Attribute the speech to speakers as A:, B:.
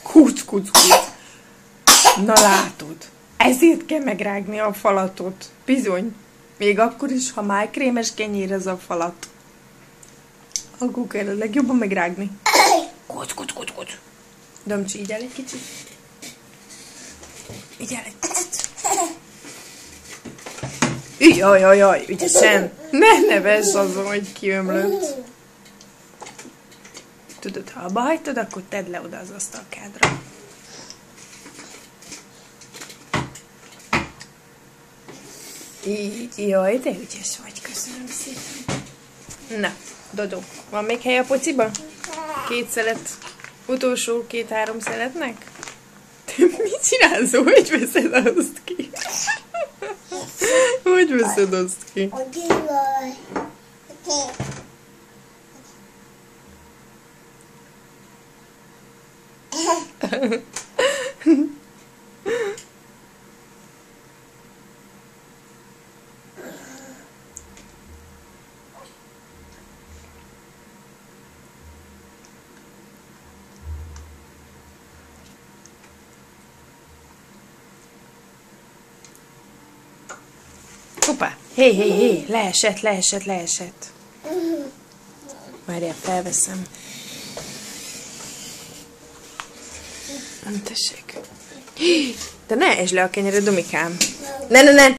A: Kuc, kuc, kuc. Na látod, ezért kell megrágni a falatot. Bizony. Még akkor is, ha májkrémes kenyérez a falat. Akkor kell a legjobban megrágni. Kuc, kuc, kuc, kuc. Domcsi, így el egy kicsit. Így el egy kicsit. Jaj, ügyesen. Ne nevess azon, hogy kiömlött. Tudod, ha abba hagytad, akkor tedd le oda az asztalkádra. Így, jaj, de ügyes vagy, köszönöm szépen. Na, Dodó, van még hely a pociban? 2 szelet, utolsó 2-3 szeletnek? Te mit csinálsz? Hogy veszed azt ki? Hogy veszed azt ki? Hoppá! Hé, leesett. Várjál, felveszem. Tessék. De ne esd le a kenyeret, Domikám. Ne!